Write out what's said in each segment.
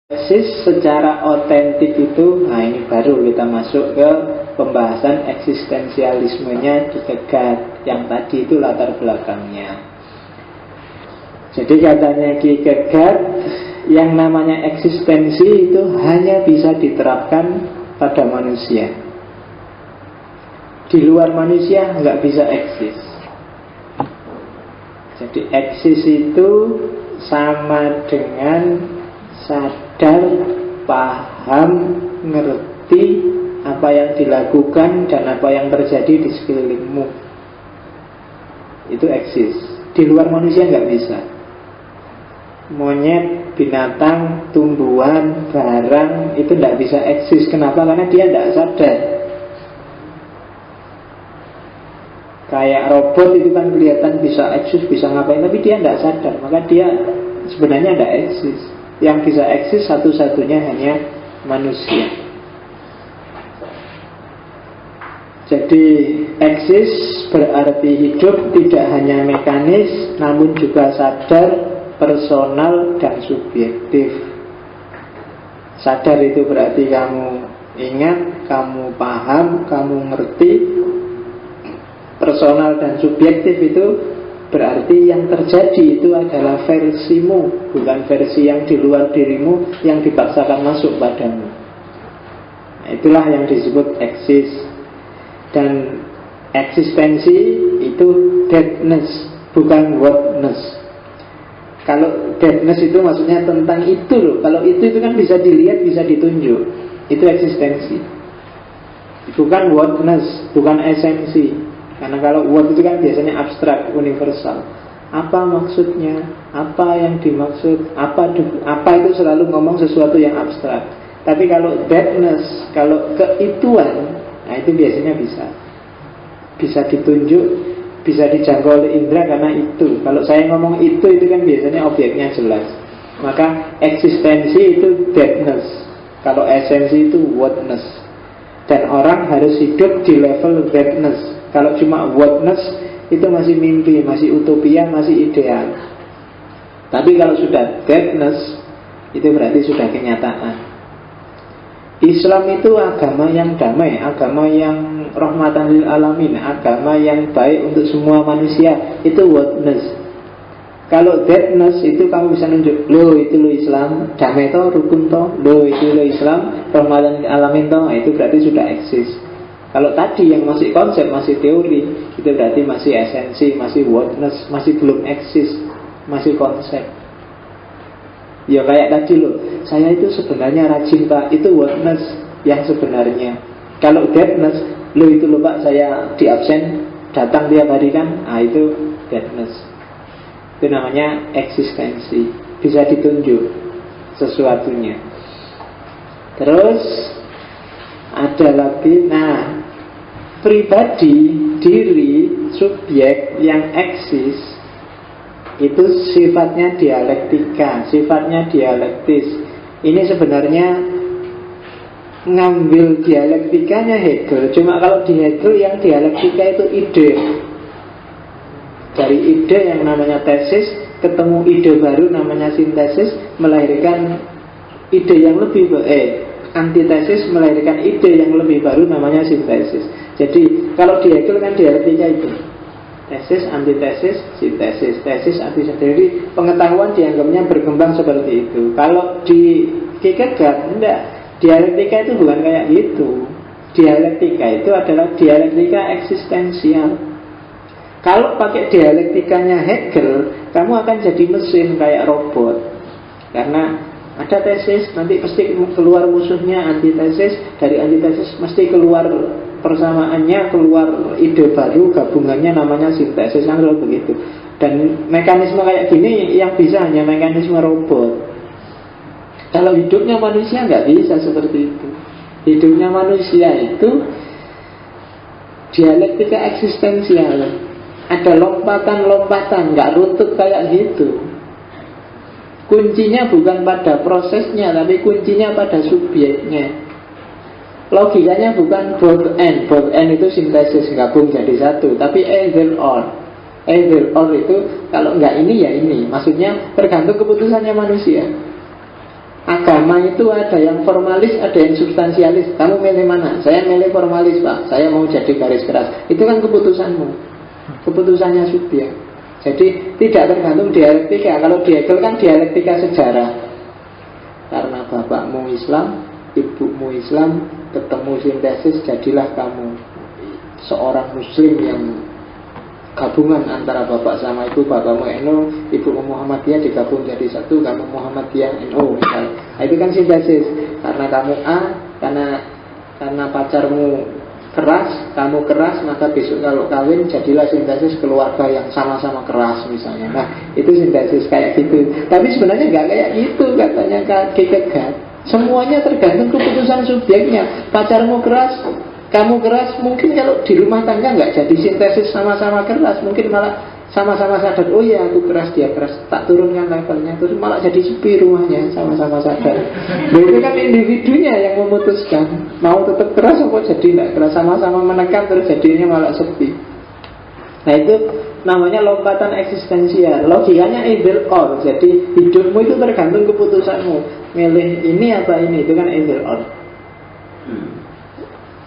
Eksis secara otentik itu, nah ini baru kita masuk ke pembahasan eksistensialismenya Kierkegaard. Yang tadi itu latar belakangnya. Jadi katanya Kierkegaard, yang namanya eksistensi itu hanya bisa diterapkan pada manusia. Di luar manusia nggak bisa eksis. Jadi eksis itu sama dengan sadar, paham, ngerti apa yang dilakukan dan apa yang terjadi di sekelilingmu. Itu eksis. Di luar manusia nggak bisa. Monyet, binatang, tumbuhan, barang itu nggak bisa eksis. Kenapa? Karena dia nggak sadar. Kayak robot itu kan kelihatan bisa eksis, bisa ngapain, tapi dia nggak sadar. Maka dia sebenarnya nggak eksis. Yang bisa eksis satu-satunya hanya manusia. Jadi eksis berarti hidup tidak hanya mekanis, namun juga sadar, personal, dan subjektif. Sadar itu berarti kamu ingat, kamu paham, kamu ngerti. Personal dan subjektif itu berarti yang terjadi itu adalah versimu, bukan versi yang di luar dirimu yang dipaksakan masuk padamu. Nah, itulah yang disebut eksis. Dan eksistensi itu deadness, bukan wordness. Kalau deadness itu maksudnya tentang itu loh. Kalau itu kan bisa dilihat, bisa ditunjuk. Itu eksistensi. Bukan wordness, bukan esensi. Karena kalau word itu kan biasanya abstrak, universal. Apa maksudnya? Apa yang dimaksud? Apa itu selalu ngomong sesuatu yang abstrak. Tapi kalau deadness, kalau keituan, nah itu biasanya bisa ditunjuk, bisa dijangkau oleh indera karena itu. Kalau saya ngomong itu kan biasanya objeknya jelas. Maka eksistensi itu deadness. Kalau esensi itu wordness. Dan orang harus hidup di level deadness. Kalau cuma wordness itu masih mimpi, masih utopia, masih ideal. Tapi kalau sudah deadness, itu berarti sudah kenyataan. Islam itu agama yang damai, agama yang rahmatan lil alamin, agama yang baik untuk semua manusia. Itu wordness. Kalau deadness itu kamu bisa nunjuk, loh itu lo Islam, damai toh, rukun toh, loh itu lo Islam, rahmatan lil alamin toh, itu berarti sudah eksis. Kalau tadi yang masih konsep, masih teori, itu berarti masih esensi, masih wordness, masih belum eksis, masih konsep. Ya kayak tadi loh, saya itu sebenarnya rajin pak, itu wordness yang sebenarnya. Kalau deadness, loh itu loh pak, saya di absen, datang tiap hari kan, nah itu deadness. Itu namanya eksistensi, bisa ditunjuk sesuatunya. Terus ada lagi, nah pribadi, diri, subjek yang eksis itu sifatnya dialektika, sifatnya dialektis. Ini sebenarnya ngambil dialektikanya Hegel. Cuma kalau di Hegel yang dialektika itu ide. Dari ide yang namanya tesis, ketemu ide baru namanya sintesis, melahirkan ide yang lebih antitesis melahirkan ide yang lebih baru namanya sintesis. Jadi kalau di Hegel kan dialektika itu tesis, antitesis, sintesis, tesis, antitesis. Jadi pengetahuan dianggapnya berkembang seperti itu. Kalau di Kierkegaard enggak, dialektika itu bukan kayak gitu. Dialektika itu adalah dialektika eksistensial. Kalau pakai dialektikanya Hegel, kamu akan jadi mesin kayak robot. Karena ada tesis, nanti pasti keluar musuhnya antitesis. Dari antitesis mesti keluar persamaannya, keluar ide baru, gabungannya namanya sintesis. Kan selalu begitu. Dan mekanisme kayak gini yang bisa hanya mekanisme robot. Kalau hidupnya manusia nggak bisa seperti itu. Hidupnya manusia itu dialektika eksistensial. Ada lompatan-lompatan, nggak runtut kayak gitu. Kuncinya bukan pada prosesnya, tapi kuncinya pada subjeknya. Logikanya bukan both and itu sintesis, gabung jadi satu. Tapi either or itu kalau nggak ini ya ini. Maksudnya tergantung keputusannya manusia. agama itu ada yang formalis, ada yang substansialis. Kamu milih mana? Saya milih formalis, Pak. Saya mau jadi garis keras. Itu kan keputusanmu, keputusannya subjek. Jadi tidak tergantung dialektika. Kalau di Hegel kan dialektika sejarah. Karena bapakmu Islam, ibumu Islam, ketemu sintesis, jadilah kamu seorang muslim yang gabungan antara bapak sama ibu. Bapakmu NU, ibumu Muhammadiyah, digabung jadi satu, kamu Muhammadiyah NU. Nah, itu kan sintesis. Karena kamu A, karena pacarmu keras, kamu keras, maka besok kalau kawin jadilah sintesis keluarga yang sama-sama keras misalnya. Nah, itu sintesis kayak gitu. Tapi sebenarnya nggak kayak gitu katanya Kierkegaard. Semuanya tergantung keputusan subjeknya. Pacarmu keras, kamu keras, mungkin kalau di rumah tangga nggak jadi sintesis sama-sama keras, mungkin malah sama-sama sadar, oh ya aku keras, dia keras, tak turunkan levelnya, terus malah jadi sepi rumahnya, sama-sama sadar. Nah, itu kan individunya yang memutuskan mau tetap keras atau jadi nggak keras, sama-sama menekan terus jadinya malah sepi. Nah, itu namanya lompatan eksistensial. Logikanya either or. Jadi hidupmu itu tergantung keputusanmu, milih ini apa ini, itu kan either or.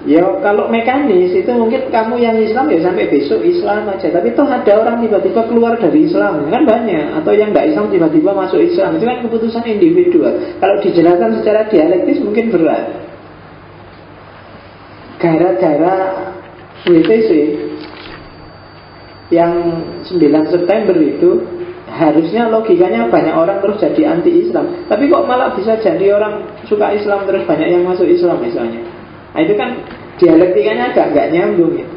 Ya kalau mekanis itu mungkin kamu yang Islam ya sampai besok Islam aja. Tapi toh ada orang tiba-tiba keluar dari Islam, kan banyak. Atau yang nggak Islam tiba-tiba masuk Islam. Itu kan keputusan individual. Kalau dijelaskan secara dialektis mungkin berat. Gara-gara WTC yang 9 September itu, harusnya logikanya banyak orang terus jadi anti-Islam. Tapi kok malah bisa jadi orang suka Islam terus banyak yang masuk Islam misalnya. Nah, itu kan dialektikanya agak nggak nyambung ya.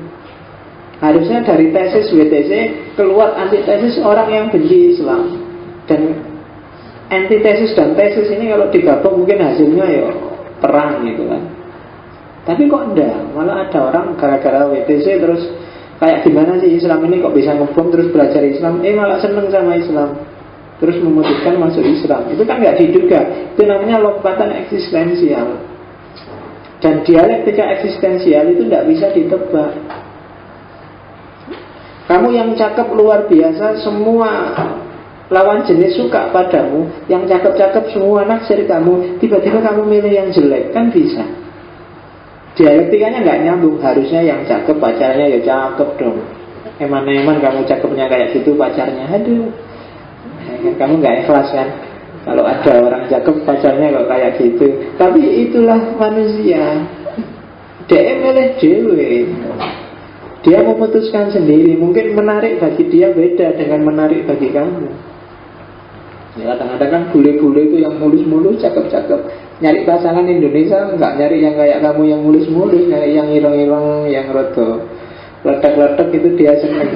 Harusnya dari tesis WTC keluar antitesis orang yang benci Islam. Dan antitesis dan tesis ini kalau digabung mungkin hasilnya ya perang gitu kan. Tapi kok enggak, malah ada orang gara-gara WTC terus kayak gimana sih Islam ini kok bisa ngebom terus belajar Islam, malah seneng sama Islam, terus memutuskan masuk Islam. Itu kan nggak diduga. Itu namanya lompatan eksistensial. Dan dialektika eksistensial itu tidak bisa ditebak. Kamu yang cakep luar biasa, semua lawan jenis suka padamu. Yang cakep-cakep semua naksir kamu. Tiba-tiba kamu milih yang jelek, kan bisa. Dialektikanya nggak nyambung. Harusnya yang cakep pacarnya ya cakep dong. Eman-eman kamu cakepnya kayak gitu pacarnya, aduh, kamu nggak ikhlas kan kalau ada orang cakep pacarnya kok kayak gitu. Tapi itulah manusia. Dia milih dewe. Dia memutuskan sendiri. Mungkin menarik bagi dia beda dengan menarik bagi kamu. Ya kadang-kadang kan bule-bule itu yang mulus-mulus cakep-cakep. Nyari pasangan Indonesia nggak nyari yang kayak kamu yang mulus-mulus, nyari yang ireng-ireng, yang rodo letek-letek, itu dia seneng.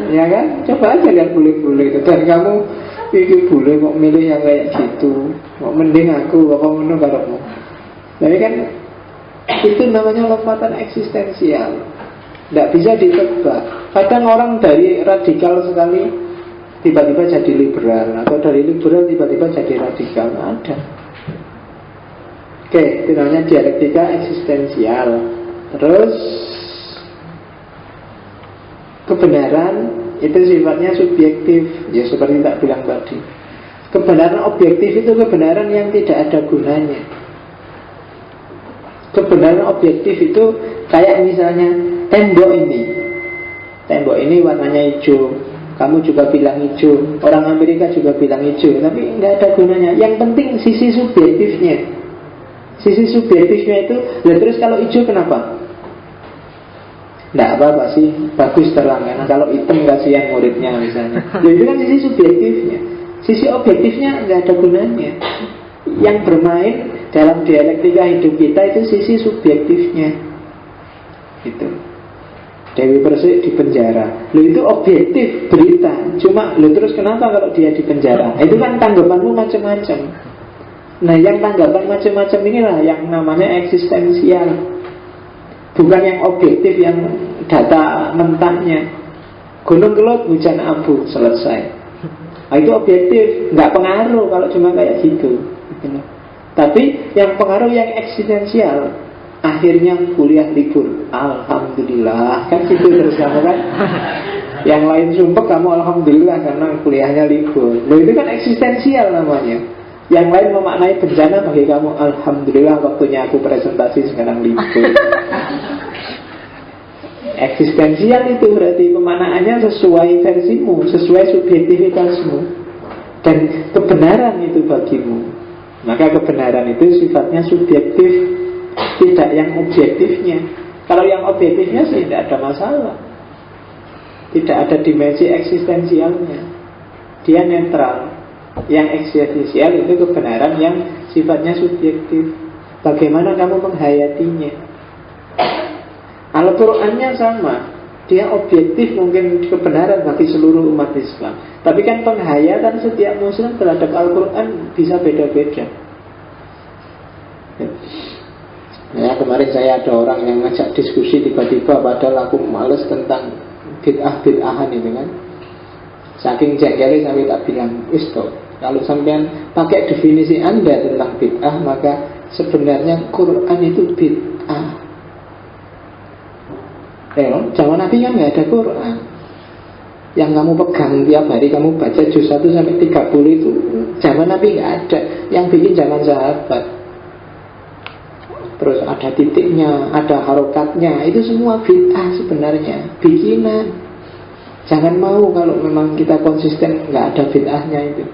Ya kan, coba aja lihat bule-bule itu. Dan kamu pikir bule kok milih yang kayak gitu, kok mending aku apa menurut kamu. Jadi kan itu namanya lompatan eksistensial, tidak bisa ditebak. Kadang orang dari radikal sekali tiba-tiba jadi liberal, atau dari liberal tiba-tiba jadi radikal, ada. Oke, itu namanya dialektika eksistensial. Terus kebenaran itu sifatnya subjektif. Ya seperti tak bilang tadi, kebenaran objektif itu kebenaran yang tidak ada gunanya. Kebenaran objektif itu kayak misalnya tembok ini warnanya hijau, kamu juga bilang hijau, orang Amerika juga bilang hijau, tapi nggak ada gunanya. Yang penting sisi subjektifnya. Sisi subjektifnya itu, ya terus kalau hijau kenapa? Nggak apa-apa sih, bagus terang. Karena kalau hitam kasihan muridnya misalnya. Ya itu kan sisi subjektifnya. Sisi objektifnya nggak ada gunanya. Yang bermain dalam dialektika hidup kita itu sisi subjektifnya. Gitu. Dewi Persik di penjara. Lo itu objektif berita. Cuma lo terus kenapa kalau dia di penjara? Itu kan tanggapanmu macam-macam. Nah, yang tanggapan macam-macam inilah yang namanya eksistensial. Bukan yang objektif, yang data mentahnya. Gunung Kelut, hujan abu, selesai. Nah, itu objektif, nggak pengaruh kalau cuma kayak gitu. Tapi yang pengaruh yang eksistensial. Akhirnya kuliah libur, alhamdulillah, kan gitu terus kamu kan. Yang lain sumpek, kamu alhamdulillah karena kuliahnya libur. Loh, itu kan eksistensial namanya. Yang lain memaknai bencana, bagi kamu alhamdulillah waktunya aku presentasi sekarang libur. Eksistensial itu berarti pemaknaannya sesuai versimu, sesuai subjektivitasmu, dan kebenaran itu bagimu. Maka kebenaran itu sifatnya subjektif, tidak yang objektifnya. Kalau yang objektifnya sih tidak ada masalah, tidak ada dimensi eksistensialnya, dia netral. Yang eksistensial itu kebenaran yang sifatnya subjektif. Bagaimana kamu menghayatinya? Al-Qur'annya sama, dia objektif mungkin kebenaran bagi seluruh umat Islam. Tapi kan penghayatan setiap muslim terhadap Al-Quran bisa beda-beda. Ya, kemarin saya ada orang yang ngajak diskusi tiba-tiba, padahal aku males tentang bid'ah-bid'ahan itu kan. Saking jengkelnya sampai tak bilang, stop. Kalau sampean pakai definisi Anda tentang bid'ah, maka sebenarnya Quran itu bid'ah. Zaman Nabi kan nggak ada Quran. Yang kamu pegang tiap hari, kamu baca juz 1 sampai 30 itu zaman Nabi nggak ada. Yang bikin zaman sahabat. Terus ada titiknya, ada harokatnya, itu semua bid'ah sebenarnya, bikinan. Jangan mau kalau memang kita konsisten nggak ada bid'ahnya itu.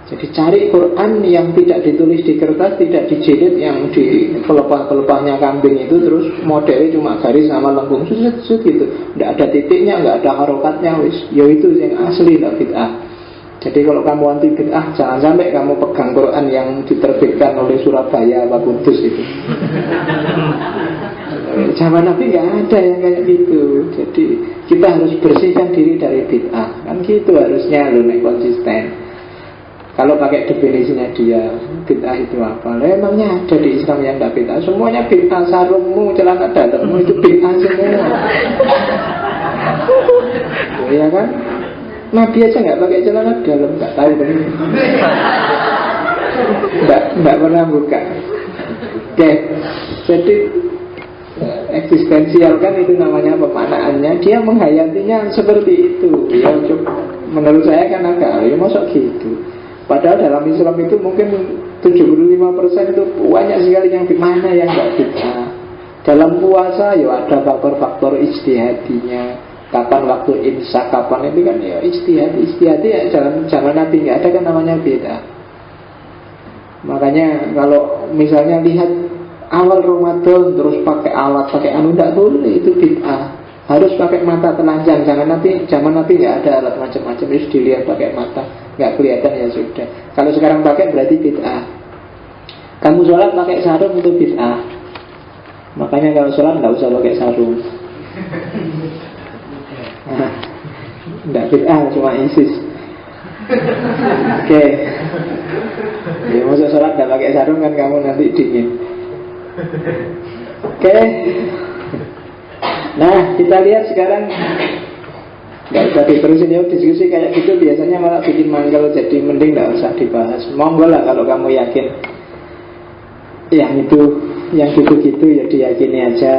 Jadi cari Quran yang tidak ditulis di kertas, tidak dijilid, yang di pelepah-pelepahnya kambing itu, terus modelnya cuma garis sama lengkung susut gitu. Tidak ada titiknya, nggak ada harokatnya, wis. Ya itu yang asli lah bid'ah. Jadi kalau kamu anti bid'ah, jangan sampai kamu pegang Quran yang diterbitkan oleh Surabaya apa Kudus itu. Zaman Nabi nggak ada yang kayak gitu. Jadi kita harus bersihkan diri dari bid'ah. Kan gitu harusnya loh, nek konsisten. Kalau pakai definisinya dia, bid'ah itu apa? Emangnya ada di Islam yang tidak bid'ah? Semuanya bid'ah, sarungmu, celana dalammu itu bid'ah semua. Iya kan? Nabi aja nggak pakai celana dalam, nggak tahu kan? Nggak pernah buka. Oke, jadi eksistensial kan itu namanya pemaknaannya. Dia menghayatinya seperti itu. Ya, menurut saya kan agak, ya masuk gitu. Padahal dalam Islam itu mungkin 75% itu banyak sekali yang dimana yang nggak bid'ah. Dalam puasa ya ada faktor-faktor ijtihadinya. Kapan waktu imsak, kapan itu kan ya ijtihadi ya jangan Nabi nggak ada kan namanya bid'ah. Makanya kalau misalnya lihat awal Ramadan terus pakai alat, pakai anu, tidak boleh, itu bid'ah. Harus pakai mata telanjang. Zaman Nabi nggak ada alat macam-macam, harus dilihat pakai mata, nggak kelihatan ya sudah. Kalau sekarang pakai berarti bid'ah. Kamu sholat pakai sarung itu bid'ah. Makanya kalau sholat nggak usah pakai sarung. Nah, nggak bid'ah, cuma ISIS. Oke. Ya masuk sholat nggak pakai sarung kan kamu nanti dingin. Oke. Nah, kita lihat sekarang. Gak usah diterusin ya, diskusi kayak gitu biasanya malah bikin manggal. Jadi mending gak usah dibahas. Monggo lah kalau kamu yakin yang itu, yang gitu-gitu ya diyakini aja.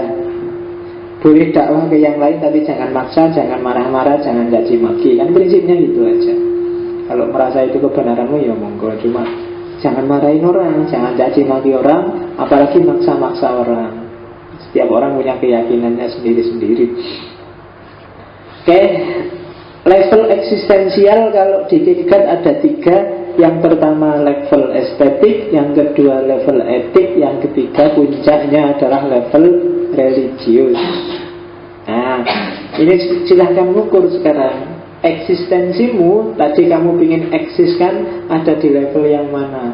Boleh dakwah ke yang lain, tapi jangan maksa, jangan marah-marah, jangan caci maki. Kan prinsipnya itu aja. Kalau merasa itu kebenaranmu ya monggo. Cuma jangan marahin orang, jangan caci maki orang, apalagi maksa-maksa orang. Setiap orang punya keyakinannya sendiri-sendiri. Oke, level eksistensial kalau dikikat ada 3. Yang pertama level estetik, yang kedua level etik, yang ketiga puncaknya adalah level religius. Nah, ini silahkan ukur sekarang. Eksistensimu, tadi kamu ingin eksis kan, ada di level yang mana?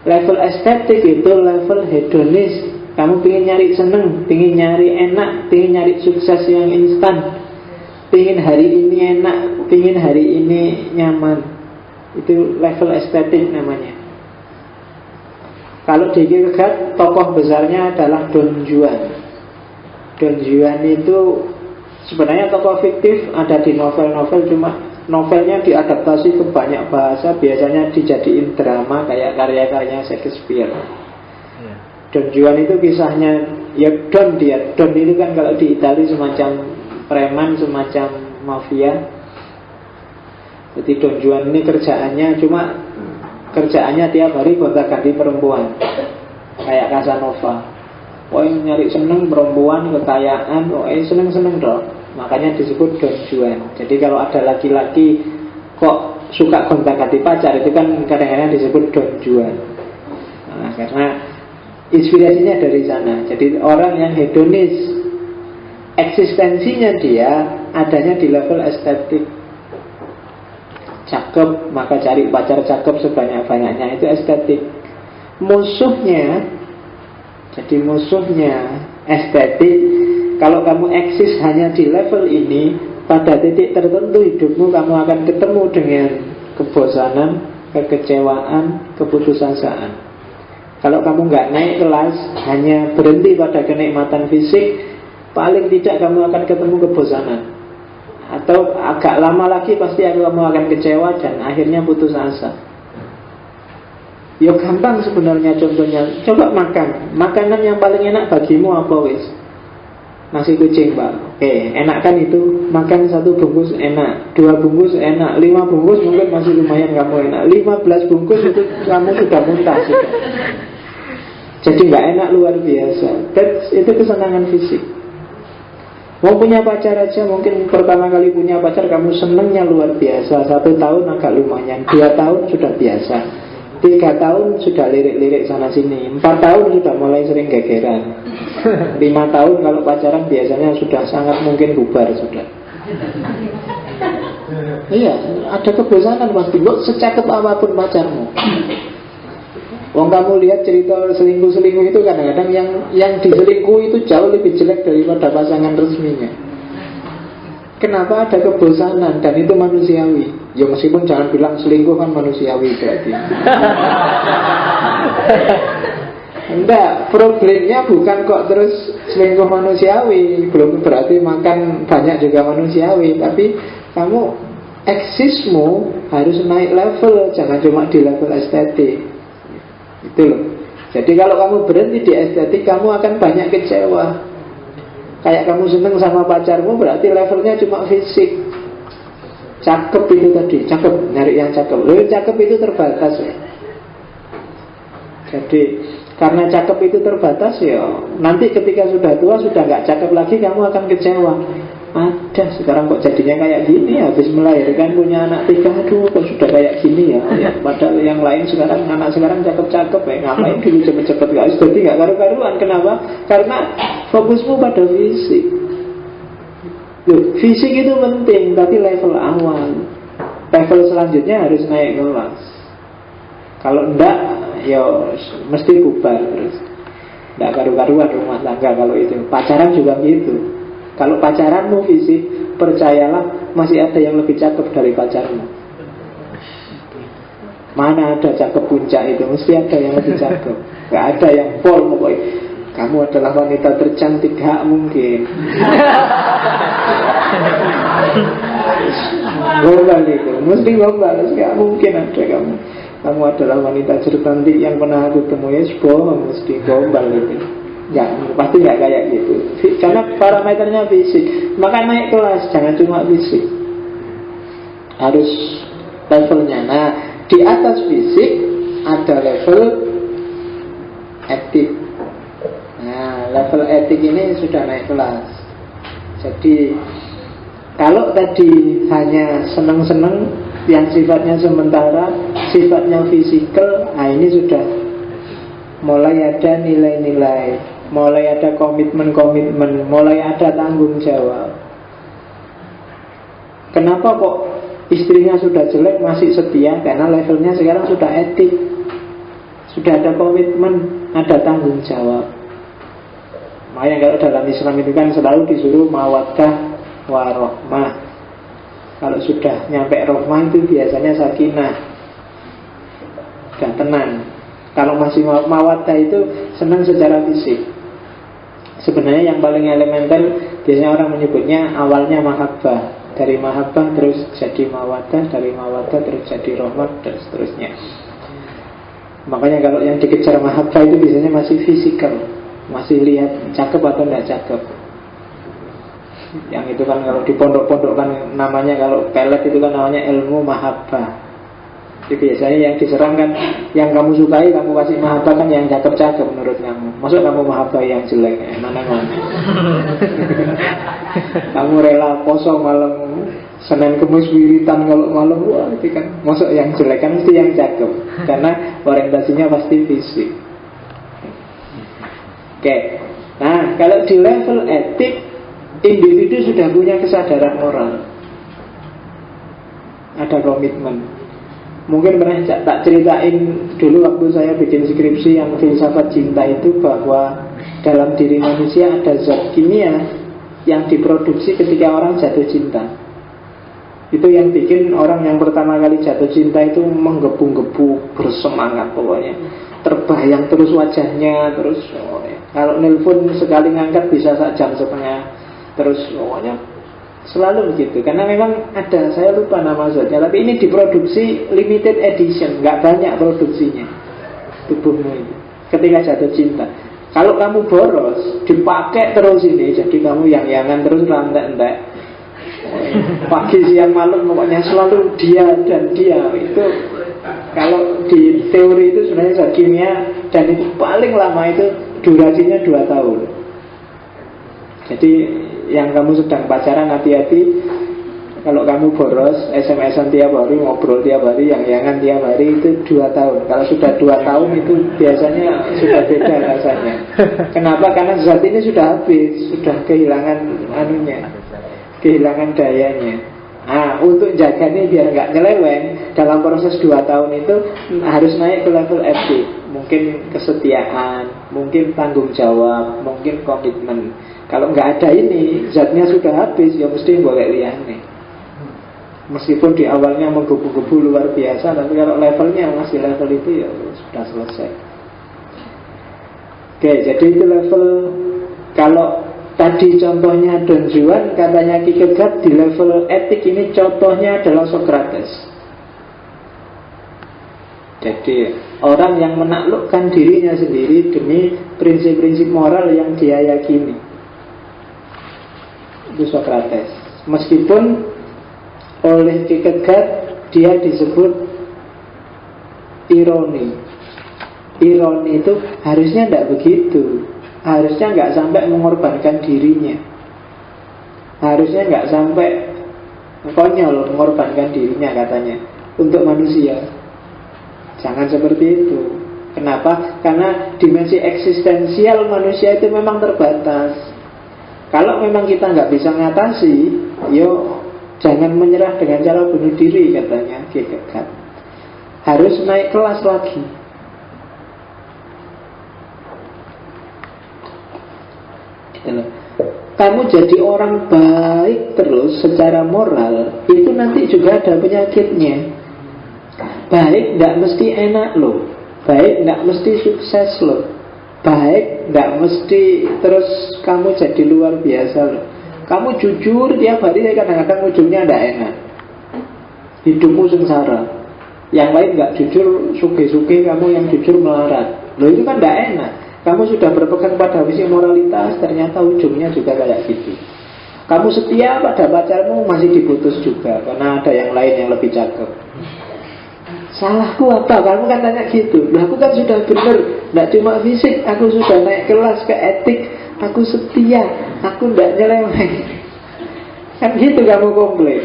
Level estetik itu level hedonis. Kamu pengen nyari seneng, pengen nyari enak, pengen nyari sukses yang instan, pengen hari ini enak, pengen hari ini nyaman. Itu level estetik namanya. Kalau di Kierkegaard, tokoh besarnya adalah Don Juan. Don Juan itu sebenarnya tokoh fiktif, ada di novel-novel, cuma novelnya diadaptasi ke banyak bahasa. Biasanya dijadiin drama kayak karya-karyanya Shakespeare. Don Juan itu kisahnya, ya Don itu kan kalau di Italia semacam preman semacam mafia. Jadi Don Juan ini kerjaannya tiap hari gonta-ganti perempuan, kayak Casanova. Nyari seneng perempuan, kekayaan, seneng-seneng dong. Makanya disebut Don Juan. Jadi kalau ada laki-laki kok suka gonta-ganti pacar, itu kan kadang-kadang disebut Don Juan. Nah, karena inspirasinya dari sana. Jadi orang yang hedonis, eksistensinya dia adanya di level estetik. Cakep, maka cari pacar cakep sebanyak-banyaknya, itu estetik. Musuhnya estetik. Kalau kamu eksis hanya di level ini, pada titik tertentu hidupmu kamu akan ketemu dengan kebosanan, kekecewaan, keputusasaan. Kalau kamu nggak naik kelas, hanya berhenti pada kenikmatan fisik, paling tidak kamu akan ketemu kebosanan. Atau agak lama lagi pasti kamu akan kecewa dan akhirnya putus asa. Ya gampang sebenarnya contohnya. Coba makan. Makanan yang paling enak bagimu apa wis? Nasi kucing, Pak. Oke, enak kan itu? Makan 1 bungkus enak, 2 bungkus enak, 5 bungkus mungkin masih lumayan kamu enak, 15 bungkus itu kamu sudah muntah sudah. Jadi nggak enak luar biasa. Itu kesenangan fisik. Mau punya pacar aja, mungkin pertama kali punya pacar kamu senengnya luar biasa. 1 tahun agak lumayan, 2 tahun sudah biasa, 3 tahun sudah lirik-lirik sana sini, 4 tahun sudah mulai sering gegeran, 5 tahun kalau pacaran biasanya sudah sangat mungkin bubar sudah. Iya, ada kebosanan pasti. Lo secakep apapun pacarmu, wong kamu lihat cerita selingkuh-selingkuh itu kadang-kadang yang diselingkuh itu jauh lebih jelek daripada pasangan resminya. Kenapa? Ada kebosanan dan itu manusiawi. Ya meskipun jangan bilang selingkuh kan manusiawi berarti. Enggak, problemnya bukan kok terus selingkuh manusiawi, belum berarti makan banyak juga manusiawi, tapi kamu eksismu harus naik level, jangan cuma di level estetik. Itu loh. Jadi kalau kamu berhenti di estetik, kamu akan banyak kecewa. Kayak kamu seneng sama pacarmu, berarti levelnya cuma fisik. Cakep itu tadi, cakep, nyari yang cakep. Loh, cakep itu terbatas ya. Jadi karena cakep itu terbatas ya, nanti ketika sudah tua, sudah gak cakep lagi, kamu akan kecewa. Ada, sekarang kok jadinya kayak gini, habis melahirkan punya anak 3, aduh kok sudah kayak gini ya. Padahal yang lain sekarang, anak sekarang cakep-cakep ya. Ngapain dulu cepet-cepet guys, jadi gak karu-karuan. Kenapa? Karena fokusmu pada fisik. Loh, fisik itu penting, tapi level awal. Level selanjutnya harus naik kelas. Kalau enggak, ya mesti bubar terus. Enggak karu-karuan rumah tangga kalau itu. Pacaran juga gitu. Kalau pacaranmu fisik, percayalah masih ada yang lebih cakep dari pacarmu. Mana ada cakep puncak itu, mesti ada yang lebih cakep. Gak ada yang pol pokoknya. Kamu adalah wanita tercantik, gak mungkin. Gombal itu, mesti gombal. Gak mungkin ada kamu. Kamu adalah wanita tercantik yang pernah aku temui. Bohong, mesti gombal itu. Ya, pasti nggak kayak gitu. Karena parameternya fisik. Maka naik kelas, jangan cuma fisik, harus levelnya. Nah, di atas fisik ada level etik. Nah, level etik ini sudah naik kelas. Jadi kalau tadi hanya seneng-seneng yang sifatnya sementara, sifatnya fisikal, nah ini sudah mulai ada nilai-nilai, mulai ada komitmen-komitmen, mulai ada tanggung jawab. Kenapa kok istrinya sudah jelek masih setia? Karena levelnya sekarang sudah etik, sudah ada komitmen, ada tanggung jawab. Makanya kalau dalam Islam itu kan selalu disuruh mawaddah warohmah. Kalau sudah nyampe rohmah itu biasanya sakinah dan tenang. Kalau masih mawaddah itu senang secara fisik. Sebenarnya yang paling elementer biasanya orang menyebutnya awalnya mahabbah. Dari mahabbah terus jadi mawaddah, dari mawaddah terus jadi rahmat dan seterusnya. Makanya kalau yang dikejar mahabbah itu biasanya masih fisikal, masih lihat cakep atau tidak cakep. Yang itu kan kalau di pondok-pondok kan namanya, kalau pelet itu kan namanya ilmu mahabbah. Jadi biasanya yang diserang kan yang kamu sukai, kamu kasih mahabbah kan yang cakep-cakep menurut kamu. Masuk kamu mahabbah yang jelek, mana-mana. Kamu rela poso malam Senin Kemis wiritan kalau malam, wah itu kan masuk yang jelek, kan mesti yang cakep. Karena orientasinya pasti fisik. Oke. Nah, kalau di level etik, individu sudah punya kesadaran moral, ada komitmen. Mungkin pernah tak ceritain dulu waktu saya bikin skripsi yang filsafat cinta itu, bahwa dalam diri manusia ada zat kimia yang diproduksi ketika orang jatuh cinta. Itu yang bikin orang yang pertama kali jatuh cinta itu menggebu-gebu, bersemangat pokoknya. Terbayang terus wajahnya, terus kalau nelpon sekali ngangkat bisa 1,5 jam, terus pokoknya selalu begitu. Karena memang ada, saya lupa nama zatnya, tapi ini diproduksi limited edition, nggak banyak produksinya tubuhmu ini ketika jatuh cinta. Kalau kamu boros, dipakai terus ini, jadi kamu yang-yangan terus, lantek-entek, pagi siang malam pokoknya selalu dia dan dia. Itu kalau di teori itu sebenarnya zat kimia, dan itu paling lama itu durasinya 2 tahun. Jadi yang kamu sedang pacaran, hati-hati. Kalau kamu boros, SMS-an tiap hari, ngobrol tiap hari, yang-yangan tiap hari, itu 2 tahun. Kalau sudah 2 tahun itu biasanya sudah beda rasanya. Kenapa? Karena zat ini sudah habis, sudah kehilangan anunya, kehilangan dayanya. Nah, untuk jaga ini biar nggak nyeleweng, dalam proses 2 tahun itu harus naik ke level etik. Mungkin kesetiaan, mungkin tanggung jawab, mungkin komitmen. Kalau nggak ada ini, zatnya sudah habis, ya mesti boleh liane. Meskipun di awalnya menggebu-gebu luar biasa, tapi kalau levelnya masih level itu, ya sudah selesai. Oke, jadi itu level. Kalau tadi contohnya Don Juan, katanya Kierkegaard, di level etik ini contohnya adalah Socrates. Jadi orang yang menaklukkan dirinya sendiri demi prinsip-prinsip moral yang dia yakini, itu Socrates. Meskipun oleh Kierkegaard dia disebut ironi. Ironi itu harusnya tidak begitu. Harusnya nggak sampai mengorbankan dirinya. Harusnya nggak sampai konyol mengorbankan dirinya, katanya, untuk manusia. Jangan seperti itu. Kenapa? Karena dimensi eksistensial manusia itu memang terbatas. Kalau memang kita nggak bisa ngatasi, yo jangan menyerah dengan cara bunuh diri, katanya Kierkegaard. Harus naik kelas lagi. Kamu jadi orang baik terus secara moral, itu nanti juga ada penyakitnya. Baik tidak mesti enak loh. Baik tidak mesti sukses loh. Baik tidak mesti terus kamu jadi luar biasa loh. Kamu jujur tiap hari, kadang-kadang ujungnya tidak enak. Hidupmu sengsara. Yang lain nggak jujur, suge-suge, kamu yang jujur melarat. Loh itu kan tidak enak. Kamu sudah berpegang pada visi moralitas, ternyata ujungnya juga kayak gitu. Kamu setia pada pacarmu, masih diputus juga karena ada yang lain yang lebih cakep. Salahku apa? Kamu kan tanya gitu. Nah, aku kan sudah benar, tidak cuma fisik, aku sudah naik kelas ke etik, aku setia, aku tidak nyeleweng. Kan gitu kamu komplain.